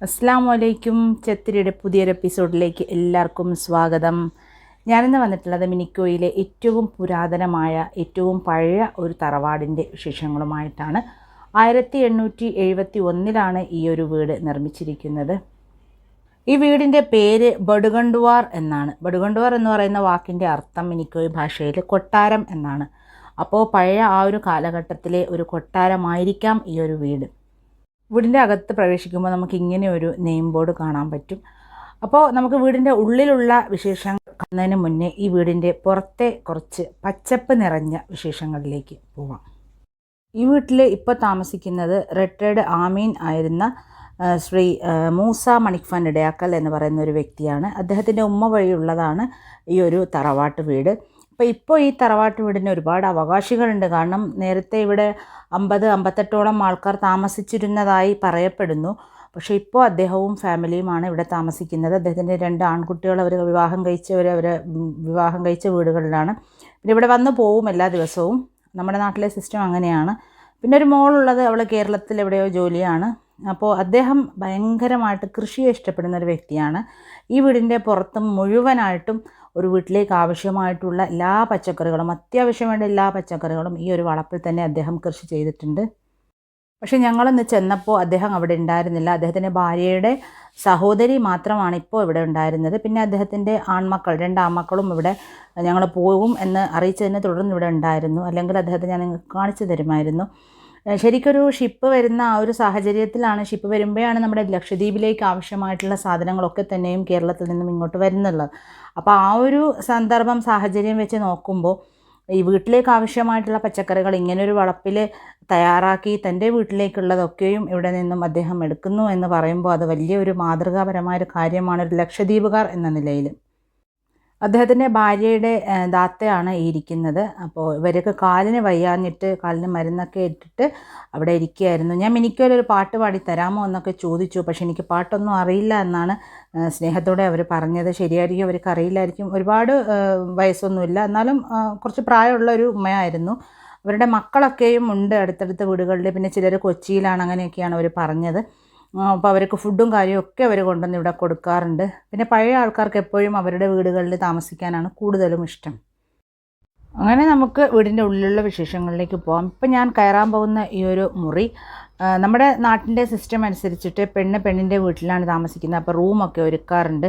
അസ്സാം വലൈക്കും. ചത്തിരിയുടെ പുതിയൊരു എപ്പിസോഡിലേക്ക് എല്ലാവർക്കും സ്വാഗതം. ഞാനിന്ന് വന്നിട്ടുള്ളത് മിനിക്കോയിലെ ഏറ്റവും പുരാതനമായ ഏറ്റവും പഴയ ഒരു തറവാടിൻ്റെ വിശേഷങ്ങളുമായിട്ടാണ്. 1871 ഈ ഒരു വീട് നിർമ്മിച്ചിരിക്കുന്നത്. ഈ വീടിൻ്റെ പേര് ബഡുഗണ്ടുവാർ എന്നാണ്. ബഡുഗണ്ടുവാർ എന്ന് പറയുന്ന വാക്കിൻ്റെ അർത്ഥം മിനിക്കോയ് ഭാഷയിൽ കൊട്ടാരം എന്നാണ്. അപ്പോൾ പഴയ ആ ഒരു കാലഘട്ടത്തിലെ ഒരു കൊട്ടാരമായിരിക്കാം ഈ ഒരു വീട്. വീടിൻ്റെ അകത്ത് പ്രവേശിക്കുമ്പോൾ നമുക്ക് ഇങ്ങനെ ഒരു നെയിം ബോർഡ് കാണാൻ പറ്റും. അപ്പോൾ നമുക്ക് വീടിൻ്റെ ഉള്ളിലുള്ള വിശേഷങ്ങൾ കാണുന്നതിന് മുന്നേ ഈ വീടിൻ്റെ പുറത്തെ കുറച്ച് പച്ചപ്പ് നിറഞ്ഞ വിശേഷങ്ങളിലേക്ക് പോവാം. ഈ വീട്ടിൽ ഇപ്പോൾ താമസിക്കുന്നത് റിട്ടയർഡ് ആമീൻ ആയിരുന്ന ശ്രീ മൂസ മണിക്ഫാൻ ഇടയാക്കൽ എന്ന് പറയുന്ന ഒരു വ്യക്തിയാണ്. അദ്ദേഹത്തിൻ്റെ ഉമ്മ വഴിയുള്ളതാണ് ഈ ഒരു തറവാട്ട് വീട്. ഇപ്പോൾ ഈ തറവാട്ട് വീടിന് ഒരുപാട് അവകാശികളുണ്ട്. കാരണം നേരത്തെ ഇവിടെ 50-58ഓളം ആൾക്കാർ താമസിച്ചിരുന്നതായി പറയപ്പെടുന്നു. പക്ഷേ ഇപ്പോൾ അദ്ദേഹവും ഫാമിലിയുമാണ് ഇവിടെ താമസിക്കുന്നത്. അദ്ദേഹത്തിൻ്റെ 2 ആൺകുട്ടികൾ അവർ വിവാഹം കഴിച്ച വീടുകളിലാണ്. പിന്നെ ഇവിടെ വന്നു പോവും എല്ലാ ദിവസവും. നമ്മുടെ നാട്ടിലെ സിസ്റ്റം അങ്ങനെയാണ്. പിന്നെ ഒരു മോളുള്ളത് അവൾ കേരളത്തിൽ എവിടെയോ ജോലിയാണ്. അപ്പോൾ അദ്ദേഹം ഭയങ്കരമായിട്ട് കൃഷിയെ ഇഷ്ടപ്പെടുന്ന ഒരു വ്യക്തിയാണ്. ഈ വീടിൻ്റെ പുറത്തും മുഴുവനായിട്ടും ഒരു വീട്ടിലേക്ക് ആവശ്യമായിട്ടുള്ള എല്ലാ പച്ചക്കറികളും, അത്യാവശ്യം വേണ്ട എല്ലാ പച്ചക്കറികളും ഈ ഒരു വളപ്പിൽ തന്നെ അദ്ദേഹം കൃഷി ചെയ്തിട്ടുണ്ട്. പക്ഷേ ഞങ്ങളൊന്ന് ചെന്നപ്പോൾ അദ്ദേഹം അവിടെ ഉണ്ടായിരുന്നില്ല. അദ്ദേഹത്തിൻ്റെ ഭാര്യയുടെ സഹോദരി മാത്രമാണ് ഇപ്പോൾ ഇവിടെ ഉണ്ടായിരുന്നത്. പിന്നെ അദ്ദേഹത്തിൻ്റെ ആൺമക്കൾ 2 ആൺമക്കളും ഇവിടെ ഞങ്ങൾ പോകും എന്ന് അറിയിച്ചതിനെ തുടർന്ന് ഇവിടെ ഉണ്ടായിരുന്നു. അല്ലെങ്കിൽ അദ്ദേഹത്തെ ഞാൻ നിങ്ങൾക്ക് കാണിച്ചു തരുമായിരുന്നു. ശരിക്കൊരു ഷിപ്പ് വരുന്ന ആ ഒരു സാഹചര്യത്തിലാണ്, ഷിപ്പ് വരുമ്പോഴാണ് നമ്മുടെ ലക്ഷദ്വീപിലേക്ക് ആവശ്യമായിട്ടുള്ള സാധനങ്ങളൊക്കെ തന്നെയും കേരളത്തിൽ നിന്നും ഇങ്ങോട്ട് വരുന്നുള്ളത്. അപ്പോൾ ആ ഒരു സന്ദർഭം സാഹചര്യം വെച്ച് നോക്കുമ്പോൾ ഈ വീട്ടിലേക്ക് ആവശ്യമായിട്ടുള്ള പച്ചക്കറികൾ ഇങ്ങനൊരു വളപ്പിൽ തയ്യാറാക്കി തൻ്റെ വീട്ടിലേക്കുള്ളതൊക്കെയും ഇവിടെ നിന്നും അദ്ദേഹം എടുക്കുന്നു എന്ന് പറയുമ്പോൾ അത് വലിയൊരു മാതൃകാപരമായൊരു കാര്യമാണ് ഒരു ലക്ഷദ്വീപുകാർ എന്ന നിലയിൽ. അദ്ദേഹത്തിൻ്റെ ഭാര്യയുടെ ദാത്തയാണ് ഈ ഇരിക്കുന്നത്. അപ്പോൾ ഇവരൊക്കെ കാലിന് വയ്യാഞ്ഞിട്ട് കാലിന് മരുന്നൊക്കെ ഇട്ടിട്ട് അവിടെ ഇരിക്കുകയായിരുന്നു. ഞാൻ മിനിക്കോയിലൊരു പാട്ട് പാടി തരാമോ എന്നൊക്കെ ചോദിച്ചു. പക്ഷേ എനിക്ക് പാട്ടൊന്നും അറിയില്ല എന്നാണ് സ്നേഹത്തോടെ അവർ പറഞ്ഞത്. ശരിയായിരിക്കും, അവർക്ക് അറിയില്ലായിരിക്കും. ഒരുപാട് വയസ്സൊന്നുമില്ല, എന്നാലും കുറച്ച് പ്രായമുള്ള ഒരു ഉമ്മയായിരുന്നു. അവരുടെ മക്കളൊക്കെയും ഉണ്ട് അടുത്തടുത്ത വീടുകളിൽ. പിന്നെ ചിലർ കൊച്ചിയിലാണ്, അങ്ങനെയൊക്കെയാണ് അവർ പറഞ്ഞത്. അപ്പോൾ അവർക്ക് ഫുഡും കാര്യമൊക്കെ അവർ കൊണ്ടുവന്ന് ഇവിടെ കൊടുക്കാറുണ്ട്. പിന്നെ പഴയ ആൾക്കാർക്ക് എപ്പോഴും അവരുടെ വീടുകളിൽ താമസിക്കാനാണ് കൂടുതലും ഇഷ്ടം. അങ്ങനെ നമുക്ക് വീടിൻ്റെ ഉള്ളിലുള്ള വിശേഷങ്ങളിലേക്ക് പോകാം. ഇപ്പം ഞാൻ കയറാൻ പോകുന്ന ഈ ഒരു മുറി നമ്മുടെ നാട്ടിൻ്റെ സിസ്റ്റം അനുസരിച്ചിട്ട് പെണ്ണിൻ്റെ വീട്ടിലാണ് താമസിക്കുന്നത്. അപ്പോൾ റൂമൊക്കെ ഒരുക്കാറുണ്ട്.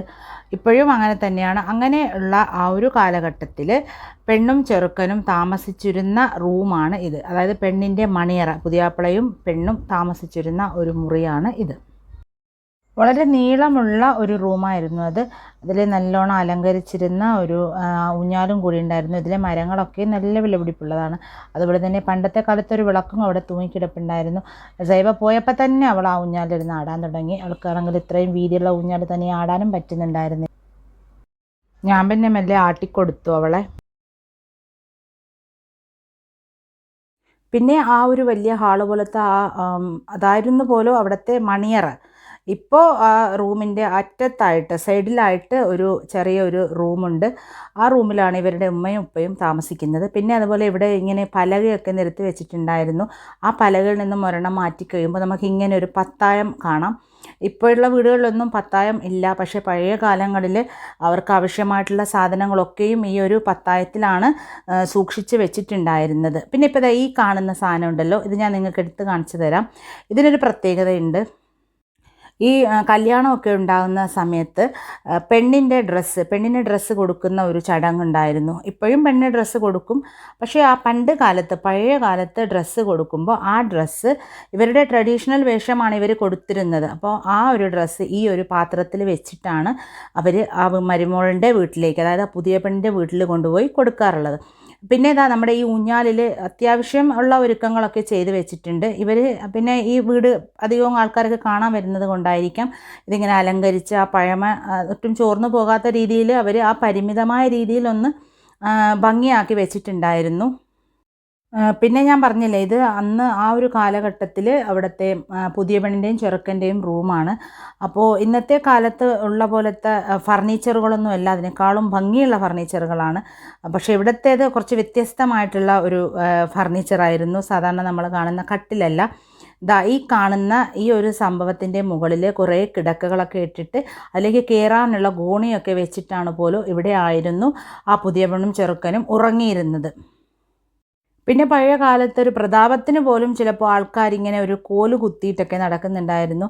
ഇപ്പോഴും അങ്ങനെ തന്നെയാണ്. അങ്ങനെയുള്ള ആ ഒരു കാലഘട്ടത്തിൽ പെണ്ണും ചെറുക്കനും താമസിച്ചിരുന്ന റൂമാണ് ഇത്. അതായത് പെണ്ണിൻ്റെ മണിയറ, പുതിയാപ്പിളയും പെണ്ണും താമസിച്ചിരുന്ന ഒരു മുറിയാണ് ഇത്. വളരെ നീളമുള്ള ഒരു റൂമായിരുന്നു അത്. അതിൽ നല്ലോണം അലങ്കരിച്ചിരുന്ന ഒരു ഊഞ്ഞാലും കൂടി ഉണ്ടായിരുന്നു. ഇതിലെ മരങ്ങളൊക്കെ നല്ല വിലപിടിപ്പുള്ളതാണ്. അതുപോലെ തന്നെ പണ്ടത്തെ കാലത്തൊരു വിളക്കും അവിടെ തൂങ്ങിക്കിടപ്പുണ്ടായിരുന്നു. സൈബ പോയപ്പോൾ തന്നെ അവൾ ആ ഊഞ്ഞാലിരുന്ന് ആടാൻ തുടങ്ങി. അവൾക്കാണെങ്കിൽ ഇത്രയും വീതിയുള്ള ഊഞ്ഞാൽ തന്നെ ആടാനും പറ്റുന്നുണ്ടായിരുന്നു. ഞാൻ പിന്നെ മെല്ലെ ആട്ടിക്കൊടുത്തു അവളെ. പിന്നെ ആ ഒരു വലിയ ഹാള് പോലത്തെ അതായിരുന്നു പോലും അവിടുത്തെ മണിയറ. ഇപ്പോൾ ആ റൂമിൻ്റെ അറ്റത്തായിട്ട് സൈഡിലായിട്ട് ഒരു ചെറിയൊരു റൂമുണ്ട്. ആ റൂമിലാണ് ഇവരുടെ ഉമ്മയും ഉപ്പയും താമസിക്കുന്നത്. പിന്നെ അതുപോലെ ഇവിടെ ഇങ്ങനെ പലകയൊക്കെ നിരത്തി വെച്ചിട്ടുണ്ടായിരുന്നു. ആ പലകയിൽ നിന്നും ഒരെണ്ണം മാറ്റി കഴിയുമ്പോൾ നമുക്ക് ഇങ്ങനെ ഒരു പത്തായം കാണാം. ഇപ്പോഴുള്ള വീടുകളിലൊന്നും പത്തായം ഇല്ല. പക്ഷേ പഴയ കാലങ്ങളിൽ അവർക്ക് ആവശ്യമായിട്ടുള്ള സാധനങ്ങളൊക്കെയും ഈ ഒരു പത്തായത്തിലാണ് സൂക്ഷിച്ച് വെച്ചിട്ടുണ്ടായിരുന്നത്. പിന്നെ ഇപ്പോൾ ഈ കാണുന്ന സാധനം ഉണ്ടല്ലോ, ഇത് ഞാൻ നിങ്ങൾക്ക് എടുത്ത് കാണിച്ചു തരാം. ഇതിനൊരു പ്രത്യേകതയുണ്ട്. ഈ കല്യാണമൊക്കെ ഉണ്ടാകുന്ന സമയത്ത് പെണ്ണിന് ഡ്രസ്സ് കൊടുക്കുന്ന ഒരു ചടങ്ങുണ്ടായിരുന്നു. ഇപ്പോഴും പെണ്ണിന് ഡ്രസ്സ് കൊടുക്കും. പക്ഷേ ആ പഴയ കാലത്ത് ഡ്രസ്സ് കൊടുക്കുമ്പോൾ ആ ഡ്രസ്സ് ഇവരുടെ ട്രഡീഷണൽ വേഷമാണ് ഇവർ കൊടുത്തിരുന്നത്. അപ്പോൾ ആ ഒരു ഡ്രസ്സ് ഈ ഒരു പാത്രത്തിൽ വെച്ചിട്ടാണ് അവർ ആ മരുമോളുടെ വീട്ടിലേക്ക്, അതായത് പുതിയ പെണ്ണിൻ്റെ വീട്ടിൽ കൊണ്ടുപോയി കൊടുക്കാറുള്ളത്. പിന്നെ ഇതാ നമ്മുടെ ഈ ഊഞ്ഞാലിൽ അത്യാവശ്യം ഉള്ള ഒരുക്കങ്ങളൊക്കെ ചെയ്ത് വെച്ചിട്ടുണ്ട് ഇവർ. പിന്നെ ഈ വീട് അധികവും ആൾക്കാർക്ക് കാണാൻ വരുന്നത് കൊണ്ടായിരിക്കാം ഇതിങ്ങനെ അലങ്കരിച്ച് ആ പഴമ ഒട്ടും ചോർന്നു പോകാത്ത രീതിയിൽ അവർ ആ പരിമിതമായ രീതിയിലൊന്ന് ഭംഗിയാക്കി വെച്ചിട്ടുണ്ടായിരുന്നു. പിന്നെ ഞാൻ പറഞ്ഞില്ലേ ഇത് അന്ന് ആ ഒരു കാലഘട്ടത്തിൽ അവിടുത്തെ പുതിയ പെണ്ണിൻ്റെയും ചെറുക്കൻ്റെയും റൂമാണ്. അപ്പോൾ ഇന്നത്തെ കാലത്ത് ഉള്ള പോലത്തെ ഫർണിച്ചറുകളൊന്നും അല്ല, അതിനേക്കാളും ഭംഗിയുള്ള ഫർണിച്ചറുകളാണ്. പക്ഷേ ഇവിടത്തേത് കുറച്ച് വ്യത്യസ്തമായിട്ടുള്ള ഒരു ഫർണിച്ചറായിരുന്നു. സാധാരണ നമ്മൾ കാണുന്ന കട്ടിലല്ല. ഈ കാണുന്ന ഈ ഒരു സംഭവത്തിൻ്റെ മുകളിൽ കുറേ കിടക്കകളൊക്കെ ഇട്ടിട്ട് അതിലേക്ക് കയറാനുള്ള ഗോണിയൊക്കെ വെച്ചിട്ടാണ് പോലും ഇവിടെ ആയിരുന്നു ആ പുതിയ പെണ്ണും ചെറുക്കനും ഉറങ്ങിയിരുന്നത്. പിന്നെ പഴയ കാലത്ത് ഒരു പ്രതാപത്തിന് പോലും ചിലപ്പോൾ ആൾക്കാരിങ്ങനെ ഒരു കോല് കുത്തിയിട്ടൊക്കെ നടക്കുന്നുണ്ടായിരുന്നു.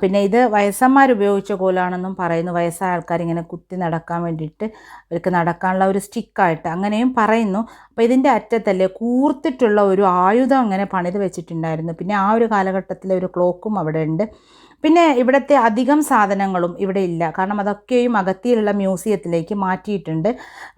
പിന്നെ ഇത് വയസ്സന്മാർ ഉപയോഗിച്ച കോലാണെന്നും പറയുന്നു. വയസ്സായ ആൾക്കാരിങ്ങനെ കുത്തി നടക്കാൻ വേണ്ടിയിട്ട് അവർക്ക് നടക്കാനുള്ള ഒരു സ്റ്റിക്കായിട്ട് അങ്ങനെയും പറയുന്നു. അപ്പോൾ ഇതിൻ്റെ അറ്റത്തല്ലേ കൂർത്തിട്ടുള്ള ഒരു ആയുധം അങ്ങനെ പണിത് വെച്ചിട്ടുണ്ടായിരുന്നു. പിന്നെ ആ ഒരു കാലഘട്ടത്തിലെ ഒരു ക്ലോക്കും അവിടെ ഉണ്ട്. പിന്നെ ഇവിടുത്തെ അധികം സാധനങ്ങളും ഇവിടെ ഇല്ല, കാരണം അതൊക്കെയും അകത്തിയിലുള്ള മ്യൂസിയത്തിലേക്ക് മാറ്റിയിട്ടുണ്ട്.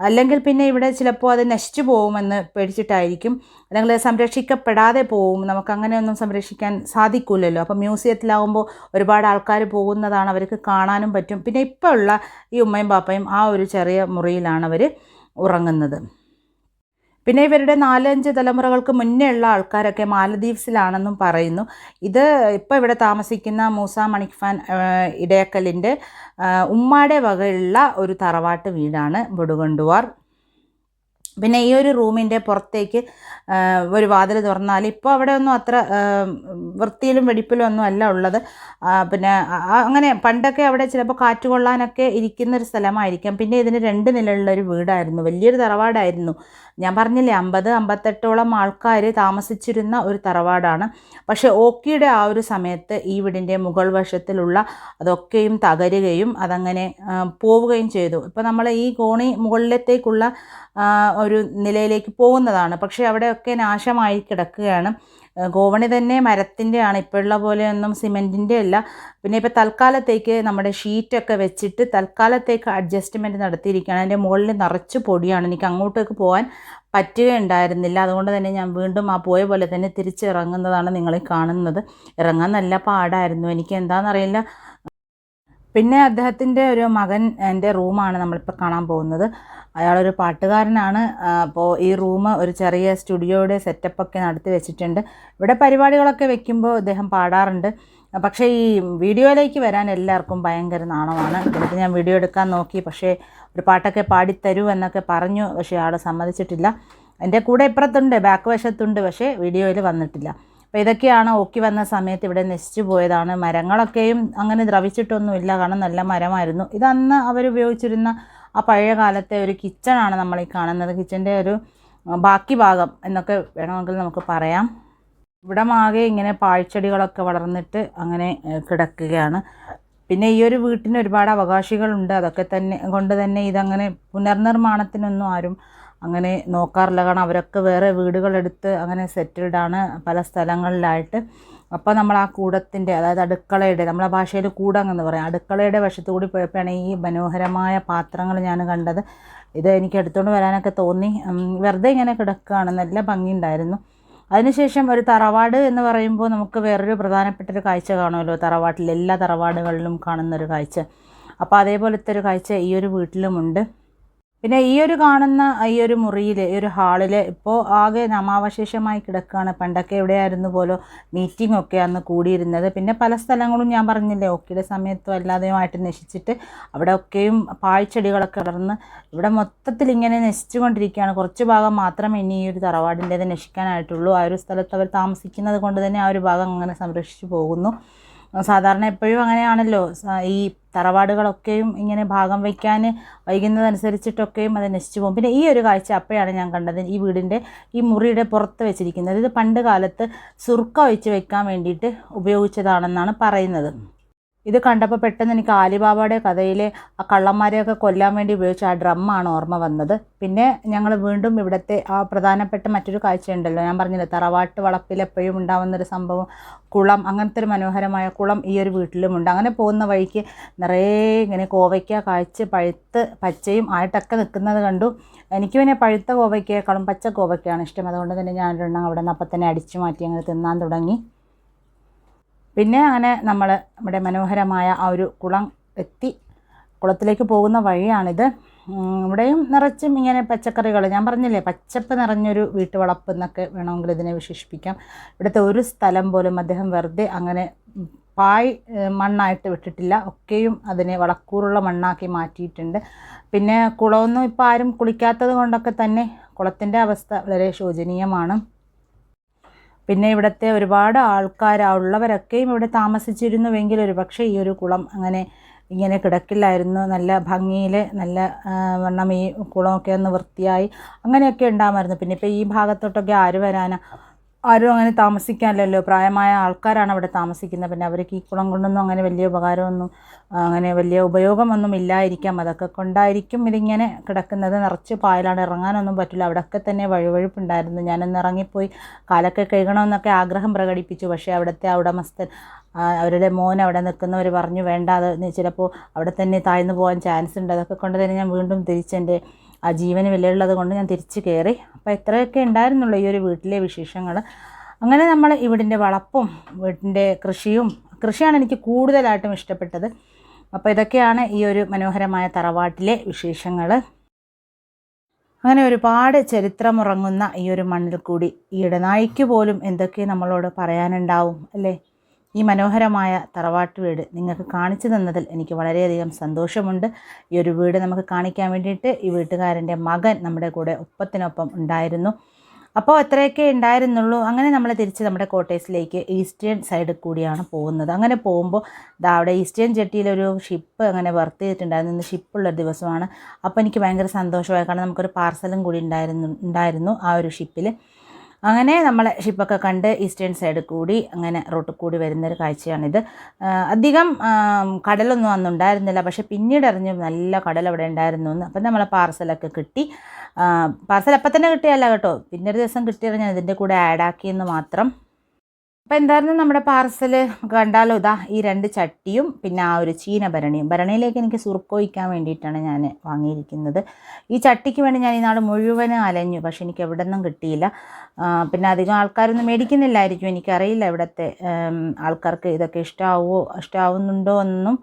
അല്ലെങ്കിൽ പിന്നെ ഇവിടെ ചിലപ്പോൾ അത് നശിച്ചു പോകുമെന്ന് പേടിച്ചിട്ടായിരിക്കും, അല്ലെങ്കിൽ സംരക്ഷിക്കപ്പെടാതെ പോകും. നമുക്കങ്ങനെയൊന്നും സംരക്ഷിക്കാൻ സാധിക്കില്ലല്ലോ. അപ്പോൾ മ്യൂസിയത്തിലാവുമ്പോൾ ഒരുപാട് ആൾക്കാർ പോകുന്നതാണ്, അവർക്ക് കാണാനും പറ്റും. പിന്നെ ഇപ്പോൾ ഉള്ള ഈ ഉമ്മയും പാപ്പയും ആ ഒരു ചെറിയ മുറിയിലാണ് അവർ ഉറങ്ങുന്നത്. പിന്നെ ഇവരുടെ 4-5 തലമുറകൾക്ക് മുന്നേ ഉള്ള ആൾക്കാരൊക്കെ മാലദ്വീപ്സിലാണെന്നും പറയുന്നു. ഇത് ഇപ്പോൾ ഇവിടെ താമസിക്കുന്ന മൂസ മണിക്ഫാൻ ഇടയക്കലിൻ്റെ ഉമ്മാടെ വകയുള്ള ഒരു തറവാട്ട് വീടാണ് ബൊടുഗണ്ടുവാർ. പിന്നെ ഈ ഒരു റൂമിൻ്റെ പുറത്തേക്ക് ഒരു വാതിൽ തുറന്നാൽ ഇപ്പോൾ അവിടെ ഒന്നും അത്ര വൃത്തിയിലും വെടിപ്പിലും ഒന്നും അല്ല ഉള്ളത്. പിന്നെ അങ്ങനെ പണ്ടൊക്കെ അവിടെ ചിലപ്പോൾ കാറ്റ് കൊള്ളാനൊക്കെ ഇരിക്കുന്നൊരു സ്ഥലമായിരിക്കാം. പിന്നെ ഇതിന് 2 നിലയുള്ളൊരു വീടായിരുന്നു, വലിയൊരു തറവാടായിരുന്നു. ഞാൻ പറഞ്ഞില്ലേ 50-58ഓളം ആൾക്കാർ താമസിച്ചിരുന്ന ഒരു തറവാടാണ്. പക്ഷേ ഓക്കിയുടെ ആ ഒരു സമയത്ത് ഈ വീടിൻ്റെ മുകൾ വശത്തിലുള്ള അതൊക്കെയും തകരുകയും അതങ്ങനെ പോവുകയും ചെയ്തു. ഇപ്പോൾ നമ്മൾ ഈ കോണി മുകളിലത്തേക്കുള്ള ഒരു നിലയിലേക്ക് പോകുന്നതാണ്, പക്ഷേ അവിടെയൊക്കെ നാശമായി കിടക്കുകയാണ്. ഗോവണി തന്നെ മരത്തിൻ്റെ ആണ്, ഇപ്പോഴുള്ള പോലെയൊന്നും സിമെൻറ്റിൻ്റെ അല്ല. പിന്നെ ഇപ്പോൾ തൽക്കാലത്തേക്ക് നമ്മുടെ ഷീറ്റൊക്കെ വെച്ചിട്ട് തൽക്കാലത്തേക്ക് അഡ്ജസ്റ്റ്മെൻറ്റ് നടത്തിയിരിക്കുകയാണ്. അതിൻ്റെ മുകളിൽ നിറച്ച് പൊടിയാണ്, എനിക്ക് അങ്ങോട്ടേക്ക് പോകാൻ പറ്റുകയുണ്ടായിരുന്നില്ല. അതുകൊണ്ട് തന്നെ ഞാൻ വീണ്ടും ആ പോയ പോലെ തന്നെ തിരിച്ചിറങ്ങുന്നതാണ് നിങ്ങൾ കാണുന്നത്. ഇറങ്ങാൻ നല്ല പാടായിരുന്നു, എനിക്ക് എന്താണെന്നറിയില്ല. പിന്നെ അദ്ദേഹത്തിൻ്റെ ഒരു മകൻ എൻ്റെ റൂമാണ് നമ്മളിപ്പോൾ കാണാൻ പോകുന്നത്. അയാളൊരു പാട്ടുകാരനാണ്. അപ്പോൾ ഈ റൂം ഒരു ചെറിയ സ്റ്റുഡിയോയുടെ സെറ്റപ്പൊക്കെ നടത്തി വെച്ചിട്ടുണ്ട്. ഇവിടെ പരിപാടികളൊക്കെ വെക്കുമ്പോൾ ഇദ്ദേഹം പാടാറുണ്ട്. പക്ഷേ ഈ വീഡിയോയിലേക്ക് വരാൻ എല്ലാവർക്കും ഭയങ്കര നാണമാണ്. ഇതിലേക്ക് ഞാൻ വീഡിയോ എടുക്കാൻ നോക്കി, പക്ഷേ ഒരു പാട്ടൊക്കെ പാടിത്തരൂ എന്നൊക്കെ പറഞ്ഞു, പക്ഷേ ആൾ സമ്മതിച്ചിട്ടില്ല. എൻ്റെ കൂടെ ഇപ്പുറത്തുണ്ട്, ബാക്ക് വശത്തുണ്ട്, പക്ഷേ വീഡിയോയിൽ വന്നിട്ടില്ല. അപ്പോൾ ഇതൊക്കെയാണ് ഓക്കി വന്ന സമയത്ത് ഇവിടെ നശിച്ചു പോയതാണ്. മരങ്ങളൊക്കെയും അങ്ങനെ ദ്രവിച്ചിട്ടൊന്നുമില്ല, കാരണം നല്ല മരമായിരുന്നു. ഇതന്ന് അവരുപയോഗിച്ചിരുന്ന ആ പഴയ കാലത്തെ ഒരു കിച്ചണാണ് നമ്മൾ ഈ കാണുന്നത്. കിച്ചൻ്റെ ഒരു ബാക്കി ഭാഗം എന്നൊക്കെ വേണമെങ്കിൽ നമുക്ക് പറയാം. ഇവിടെ ആകെ ഇങ്ങനെ പാഴ്ചെടികളൊക്കെ വളർന്നിട്ട് അങ്ങനെ കിടക്കുകയാണ്. പിന്നെ ഈ ഒരു വീട്ടിന് ഒരുപാട് അവകാശികളുണ്ട്. അതൊക്കെ തന്നെ കൊണ്ട് തന്നെ ഇതങ്ങനെ പുനർനിർമ്മാണത്തിനൊന്നും ആരും അങ്ങനെ നോക്കാറില്ല, കാരണം അവരൊക്കെ വേറെ വീടുകളെടുത്ത് അങ്ങനെ സെറ്റിൽഡാണ് പല സ്ഥലങ്ങളിലായിട്ട്. അപ്പോൾ നമ്മൾ ആ കൂടത്തിൻ്റെ, അതായത് അടുക്കളയുടെ, നമ്മളെ ഭാഷയിൽ കൂടങ്ങെന്ന് പറയാം, അടുക്കളയുടെ വശത്തു കൂടി പോയപ്പോഴാണ് ഈ മനോഹരമായ പാത്രങ്ങൾ ഞാൻ കണ്ടത്. ഇത് എനിക്ക് എടുത്തുകൊണ്ട് വരാനൊക്കെ തോന്നി. വെറുതെ ഇങ്ങനെ കിടക്കുകയാണ്, നല്ല ഭംഗിയുണ്ടായിരുന്നു. അതിനുശേഷം ഒരു തറവാട് എന്ന് പറയുമ്പോൾ നമുക്ക് വേറൊരു പ്രധാനപ്പെട്ടൊരു കാഴ്ച കാണുമല്ലോ, തറവാട്ടിൽ എല്ലാ തറവാടുകളിലും കാണുന്നൊരു കാഴ്ച. അപ്പോൾ അതേപോലത്തെ ഒരു കാഴ്ച ഈ ഒരു വീട്ടിലുമുണ്ട്. പിന്നെ ഈ ഒരു കാണുന്ന ഈ ഒരു മുറിയിൽ, ഈ ഒരു ഹാളിൽ ഇപ്പോൾ ആകെ നാമാവശേഷമായി കിടക്കുകയാണ്. പണ്ടൊക്കെ എവിടെയായിരുന്നു പോലും മീറ്റിംഗ് ഒക്കെ അന്ന് കൂടിയിരുന്നത്. പിന്നെ പല സ്ഥലങ്ങളും ഞാൻ പറഞ്ഞില്ലേ ഓക്കിയുടെ സമയത്തും അല്ലാതെയുമായിട്ട് നശിച്ചിട്ട് അവിടെ ഒക്കെയും പാഴ്ചെടികളൊക്കെ വളർന്ന് ഇവിടെ മൊത്തത്തിൽ ഇങ്ങനെ നശിച്ചുകൊണ്ടിരിക്കുകയാണ്. കുറച്ച് ഭാഗം മാത്രമേ ഇനി ഈ ഒരു തറവാടിൻ്റേത് നശിക്കാനായിട്ടുള്ളൂ. ആ ഒരു സ്ഥലത്ത് അവർ താമസിക്കുന്നത് കൊണ്ട് തന്നെ ആ ഒരു ഭാഗം അങ്ങനെ സംരക്ഷിച്ചു പോകുന്നു. സാധാരണ എപ്പോഴും അങ്ങനെയാണല്ലോ, ഈ തറവാടുകളൊക്കെയും ഇങ്ങനെ ഭാഗം വയ്ക്കാൻ വൈകുന്നതനുസരിച്ചിട്ടൊക്കെയും അത് നശിച്ചു പോകും. പിന്നെ ഈ ഒരു കാഴ്ച അപ്പോഴാണ് ഞാൻ കണ്ടത്, ഈ വീടിൻ്റെ ഈ മുറിയുടെ പുറത്ത് വെച്ചിരിക്കുന്നത്. ഇത് പണ്ട് കാലത്ത് സുർക്ക ഒഴിച്ച് വെക്കാൻ വേണ്ടിയിട്ട് ഉപയോഗിച്ചതാണെന്നാണ് പറയുന്നത്. ഇത് കണ്ടപ്പോൾ പെട്ടെന്ന് എനിക്ക് ആലിബാബയുടെ കഥയിലെ ആ കള്ളന്മാരെയൊക്കെ കൊല്ലാൻ വേണ്ടി ഉപയോഗിച്ച ആ ഡ്രമ്മാണ് ഓർമ്മ വന്നത്. പിന്നെ ഞങ്ങൾ വീണ്ടും ഇവിടുത്തെ ആ പ്രധാനപ്പെട്ട മറ്റൊരു കാഴ്ചയുണ്ടല്ലോ, ഞാൻ പറഞ്ഞില്ലേ തറവാട്ട് വളപ്പിൽ എപ്പോഴും ഉണ്ടാകുന്നൊരു സംഭവം, കുളം, അങ്ങനത്തെ ഒരു മനോഹരമായ കുളം ഈ ഒരു വീട്ടിലുമുണ്ട്. അങ്ങനെ പോകുന്ന വഴിക്ക് നിറയെ ഇങ്ങനെ കോവയ്ക്ക കായ്ച്ച് പഴുത്ത് പച്ചയും ആയിട്ടൊക്കെ നിൽക്കുന്നത് കണ്ടു. എനിക്ക് പിന്നെ പഴുത്ത കോവയ്ക്കയേക്കാളും പച്ച കോവയ്ക്കയാണ് ഇഷ്ടം. അതുകൊണ്ട് തന്നെ ഞാനൊരെണ്ണം അവിടെ നിന്ന് അപ്പം തന്നെ അടിച്ചു മാറ്റി അങ്ങനെ തിന്നാൻ തുടങ്ങി. പിന്നെ അങ്ങനെ നമ്മുടെ മനോഹരമായ ആ ഒരു കുളം എത്തി. കുളത്തിലേക്ക് പോകുന്ന വഴിയാണിത്. ഇവിടെയും നിറച്ചും ഇങ്ങനെ പച്ചക്കറികൾ, ഞാൻ പറഞ്ഞില്ലേ പച്ചപ്പ് നിറഞ്ഞൊരു വീട്ടുവളപ്പ് എന്നൊക്കെ വേണമെങ്കിൽ ഇതിനെ വിശേഷിപ്പിക്കാം. ഇവിടുത്തെ ഒരു സ്ഥലം പോലും അദ്ദേഹം വെറുതെ അങ്ങനെ മണ്ണായിട്ട് വിട്ടിട്ടില്ല. ഒക്കെയും അതിനെ വളക്കൂറുള്ള മണ്ണാക്കി മാറ്റിയിട്ടുണ്ട്. പിന്നെ കുളമൊന്നും ഇപ്പോൾ ആരും കുളിക്കാത്തത് കൊണ്ടൊക്കെ തന്നെ കുളത്തിൻ്റെ അവസ്ഥ വളരെ ശോചനീയമാണ്. പിന്നെ ഇവിടുത്തെ ഒരുപാട് ഉള്ളവരൊക്കെയും ഇവിടെ താമസിച്ചിരുന്നുവെങ്കിൽ ഒരു പക്ഷേ ഈ ഒരു കുളം ഇങ്ങനെ കിടക്കില്ലായിരുന്നു. നല്ല ഭംഗിയിൽ നല്ല വണ്ണം ഈ കുളമൊക്കെ ഒന്ന് വൃത്തിയായി അങ്ങനെയൊക്കെ ഉണ്ടാകുമായിരുന്നു. പിന്നെ ഇപ്പോൾ ഈ ഭാഗത്തോട്ടൊക്കെ ആര് വരാനാ, ആരും അങ്ങനെ താമസിക്കാനല്ലോ, പ്രായമായ ആൾക്കാരാണ് അവിടെ താമസിക്കുന്നത്. പിന്നെ അവർക്ക് ഈ കുളം കൊണ്ടൊന്നും അങ്ങനെ വലിയ ഉപകാരമൊന്നും അങ്ങനെ വലിയ ഉപയോഗമൊന്നും ഇല്ലായിരിക്കാം. അതൊക്കെ കൊണ്ടായിരിക്കും ഇതിങ്ങനെ കിടക്കുന്നത്. നിറച്ച് പായലാണ്, ഇറങ്ങാനൊന്നും പറ്റില്ല. അവിടെയൊക്കെ തന്നെ വഴുവഴുപ്പുണ്ടായിരുന്നു. ഞാനൊന്ന് ഇറങ്ങിപ്പോയി കാലൊക്കെ കഴുകണമെന്നൊക്കെ ആഗ്രഹം പ്രകടിപ്പിച്ചു. പക്ഷേ അവിടുത്തെ ഉടമസ്ഥൻ, അവരുടെ മോൻ അവിടെ നിൽക്കുന്നവർ പറഞ്ഞു വേണ്ട, അത് ചിലപ്പോൾ അവിടെ തന്നെ താഴ്ന്നു പോകാൻ ചാൻസ് ഉണ്ട്. അതൊക്കെ കൊണ്ട് തന്നെ ഞാൻ വീണ്ടും തിരിച്ചെൻ്റെ ആ ജീവന് വിലയുള്ളത് കൊണ്ട് ഞാൻ തിരിച്ച് കയറി. അപ്പോൾ ഇത്രയൊക്കെ ഉണ്ടായിരുന്നുള്ളൂ ഈ ഒരു വീട്ടിലെ വിശേഷങ്ങൾ. അങ്ങനെ നമ്മൾ ഇവിടിൻ്റെ വളപ്പും വീട്ടിൻ്റെ കൃഷിയാണ് എനിക്ക് കൂടുതലായിട്ടും ഇഷ്ടപ്പെട്ടത്. അപ്പോൾ ഇതൊക്കെയാണ് ഈ ഒരു മനോഹരമായ തറവാട്ടിലെ വിശേഷങ്ങൾ. അങ്ങനെ ഒരുപാട് ചരിത്രമുറങ്ങുന്ന ഈ ഒരു മണ്ണിൽ കൂടി ഈ ഇടനാഴിക്ക് പോലും എന്തൊക്കെ നമ്മളോട് പറയാനുണ്ടാവും അല്ലേ. ഈ മനോഹരമായ തറവാട്ട് വീട് നിങ്ങൾക്ക് കാണിച്ചു തന്നതിൽ എനിക്ക് വളരെയധികം സന്തോഷമുണ്ട്. ഈ ഒരു വീട് നമുക്ക് കാണിക്കാൻ വേണ്ടിയിട്ട് ഈ വീട്ടുകാരൻ്റെ മകൻ നമ്മുടെ കൂടെ ഒപ്പത്തിനൊപ്പം ഉണ്ടായിരുന്നു. അപ്പോൾ അത്രയൊക്കെ ഉണ്ടായിരുന്നുള്ളൂ. അങ്ങനെ നമ്മൾ തിരിച്ച് നമ്മുടെ കോട്ടേഴ്സിലേക്ക് ഈസ്റ്റേൺ സൈഡിൽ കൂടിയാണ് പോകുന്നത്. അങ്ങനെ പോകുമ്പോൾ അവിടെ ഈസ്റ്റേൺ ജെട്ടിയിലൊരു ഷിപ്പ് അങ്ങനെ വർക്ക് ചെയ്തിട്ടുണ്ടായിരുന്നു. ഇന്ന് ഷിപ്പുള്ള ദിവസമാണ്. അപ്പോൾ എനിക്ക് ഭയങ്കര സന്തോഷമായി, കാരണം നമുക്കൊരു പാർസലും കൂടി ഉണ്ടായിരുന്നു ആ ഒരു ഷിപ്പിൽ. അങ്ങനെ നമ്മൾ ഷിപ്പൊക്കെ കണ്ട് ഈസ്റ്റേൺ സൈഡിൽ കൂടി അങ്ങനെ റോട്ടിൽ കൂടി വരുന്നൊരു കാഴ്ചയാണിത്. അധികം കടലൊന്നും അന്നുണ്ടായിരുന്നില്ല, പക്ഷേ പിന്നീട് അറിഞ്ഞു നല്ല കടൽ അവിടെ ഉണ്ടായിരുന്നു എന്ന്. അപ്പം നമ്മളെ പാർസലൊക്കെ കിട്ടി. പാർസൽ അപ്പം തന്നെ കിട്ടിയല്ല കേട്ടോ, പിന്നൊരു ദിവസം കിട്ടിയത് ഞാൻ ഇതിൻ്റെ കൂടെ ആഡാക്കിയെന്ന് മാത്രം. അപ്പോൾ എന്തായിരുന്നു നമ്മുടെ പാർസൽ കണ്ടാലോ, ഇതാ ഈ 2 ചട്ടിയും പിന്നെ ആ ഒരു ചീന ഭരണിയിലേക്ക് എനിക്ക് സുർക്കൊഴിക്കാൻ വേണ്ടിയിട്ടാണ് ഞാൻ വാങ്ങിയിരിക്കുന്നത്. ഈ ചട്ടിക്ക് വേണ്ടി ഞാൻ ഈ നാട് മുഴുവനും അലഞ്ഞു, പക്ഷെ എനിക്ക് എവിടെ നിന്നും കിട്ടിയില്ല. പിന്നെ അധികം ആൾക്കാരൊന്നും മേടിക്കുന്നില്ലായിരിക്കും, എനിക്കറിയില്ല ഇവിടുത്തെ ആൾക്കാർക്ക് ഇതൊക്കെ ഇഷ്ടമാവുന്നുണ്ടോ എന്നും.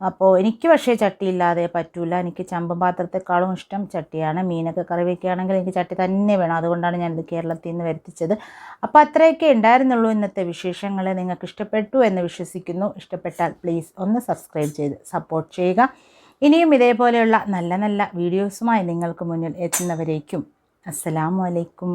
അപ്പോൾ എനിക്ക് പക്ഷേ ചട്ടിയില്ലാതെ പറ്റില്ല. എനിക്ക് ചമ്പും പാത്രത്തെക്കാളും ഇഷ്ടം ചട്ടിയാണ്. മീനൊക്കെ കറി വയ്ക്കുകയാണെങ്കിൽ എനിക്ക് ചട്ടി തന്നെ വേണം. അതുകൊണ്ടാണ് ഞാനിത് കേരളത്തിൽ നിന്ന് വരുത്തിച്ചത്. അപ്പോൾ അത്രയൊക്കെ ഉണ്ടായിരുന്നുള്ളൂ ഇന്നത്തെ വിശേഷങ്ങൾ. നിങ്ങൾക്ക് ഇഷ്ടപ്പെട്ടു എന്ന് വിശ്വസിക്കുന്നു. ഇഷ്ടപ്പെട്ടാൽ പ്ലീസ് ഒന്ന് സബ്സ്ക്രൈബ് ചെയ്ത് സപ്പോർട്ട് ചെയ്യുക. ഇനിയും ഇതേപോലെയുള്ള നല്ല നല്ല വീഡിയോസുമായി നിങ്ങൾക്ക് മുന്നിൽ എത്തുന്നവരേക്കും അസ്സലാമു അലൈക്കും.